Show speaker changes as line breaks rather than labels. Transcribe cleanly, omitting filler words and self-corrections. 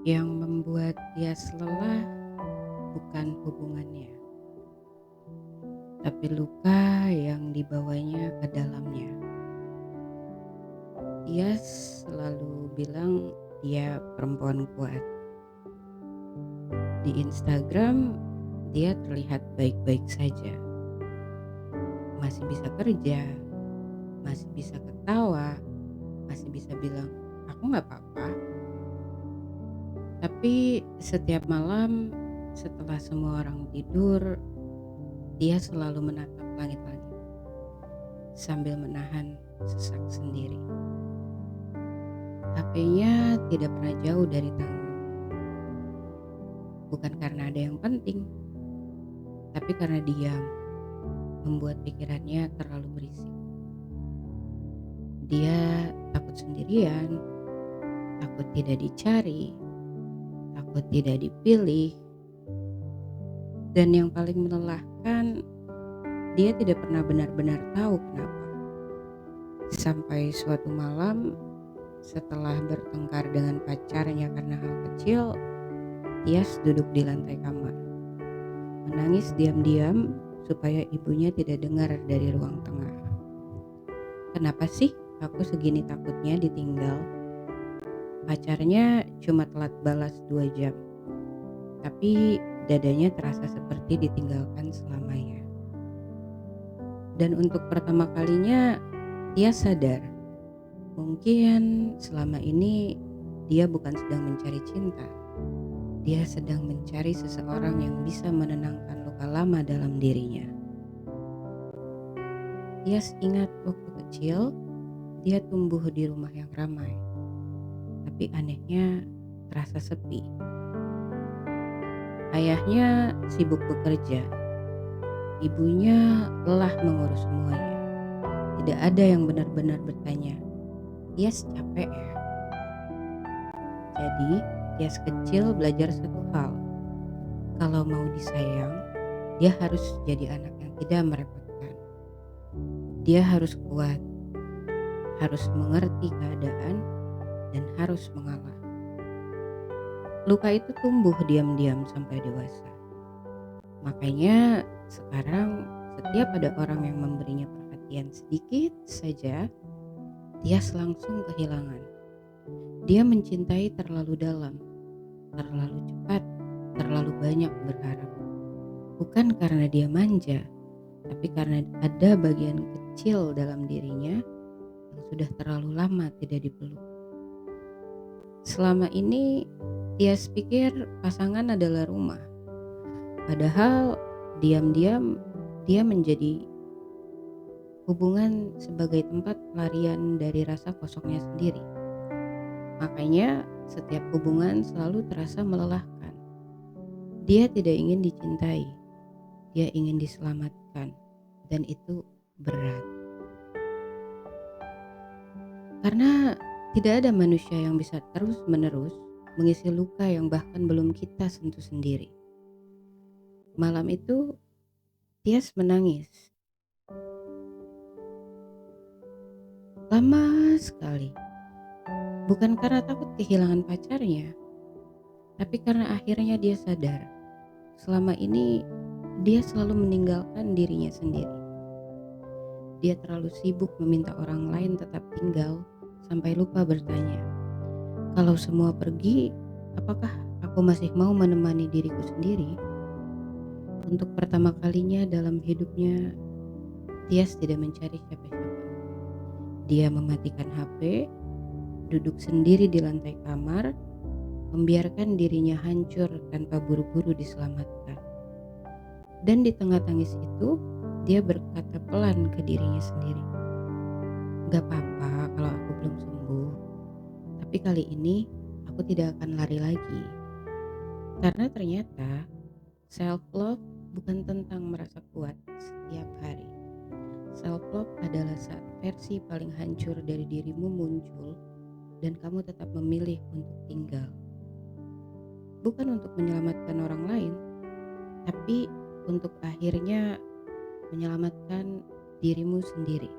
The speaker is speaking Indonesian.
Yang membuat dia lelah bukan hubungannya, tapi luka yang dibawanya ke dalamnya. Dia selalu bilang dia perempuan kuat. Di Instagram dia terlihat baik-baik saja, masih bisa kerja, masih bisa ketawa, masih bisa bilang, "Aku nggak apa-apa." Tapi setiap malam setelah semua orang tidur, dia selalu menatap langit-langit sambil menahan sesak sendiri. HP-nya tidak pernah jauh dari tangan, bukan karena ada yang penting, tapi karena diam membuat pikirannya terlalu berisik. Dia takut sendirian, takut tidak dicari, takut tidak dipilih, dan yang paling melelahkan, dia tidak pernah benar-benar tahu kenapa. Sampai suatu malam, setelah bertengkar dengan pacarnya karena hal kecil, Tias duduk di lantai kamar, menangis diam-diam supaya ibunya tidak dengar dari ruang tengah. "Kenapa sih aku segini takutnya ditinggal?" Pacarnya cuma telat balas 2 jam, tapi dadanya terasa seperti ditinggalkan selamanya. Dan untuk pertama kalinya, dia sadar mungkin selama ini dia bukan sedang mencari cinta. Dia sedang mencari seseorang yang bisa menenangkan luka lama dalam dirinya. Dia ingat waktu kecil, dia tumbuh di rumah yang ramai, tapi anehnya terasa sepi. Ayahnya sibuk bekerja, ibunya lelah mengurus semuanya. Tidak ada yang benar-benar bertanya, "Tias capek ya?" Jadi, Tias kecil belajar satu hal. Kalau mau disayang, dia harus jadi anak yang tidak merepotkan. Dia harus kuat, harus mengerti keadaan, dan harus mengalah. Luka itu tumbuh diam-diam sampai dewasa. Makanya sekarang setiap ada orang yang memberinya perhatian sedikit saja, Tias langsung kehilangan. Dia mencintai terlalu dalam, terlalu cepat, terlalu banyak berharap. Bukan karena dia manja, tapi karena ada bagian kecil dalam dirinya yang sudah terlalu lama tidak dipeluk. Selama ini Tias pikir pasangan adalah rumah. Padahal diam-diam dia menjadi hubungan sebagai tempat pelarian dari rasa kosongnya sendiri. Makanya setiap hubungan selalu terasa melelahkan. Dia tidak ingin dicintai, dia ingin diselamatkan, dan itu berat. Karena tidak ada manusia yang bisa terus-menerus mengisi luka yang bahkan belum kita sentuh sendiri. Malam itu Tias menangis lama sekali. Bukan karena takut kehilangan pacarnya, tapi karena akhirnya dia sadar selama ini dia selalu meninggalkan dirinya sendiri. Dia terlalu sibuk meminta orang lain tetap tinggal sampai lupa bertanya, "Kalau semua pergi, apakah aku masih mau menemani diriku sendiri?" Untuk pertama kalinya dalam hidupnya, Tias tidak mencari siapa-siapa. Dia mematikan HP, duduk sendiri di lantai kamar, membiarkan dirinya hancur tanpa buru-buru diselamatkan. Dan di tengah tangis itu, dia berkata pelan ke dirinya sendiri, "Gak apa-apa kalau aku belum sembuh, tapi kali ini aku tidak akan lari lagi." Karena ternyata self love bukan tentang merasa kuat setiap hari. Self love adalah saat versi paling hancur dari dirimu muncul dan kamu tetap memilih untuk tinggal. Bukan untuk menyelamatkan orang lain, tapi untuk akhirnya menyelamatkan dirimu sendiri.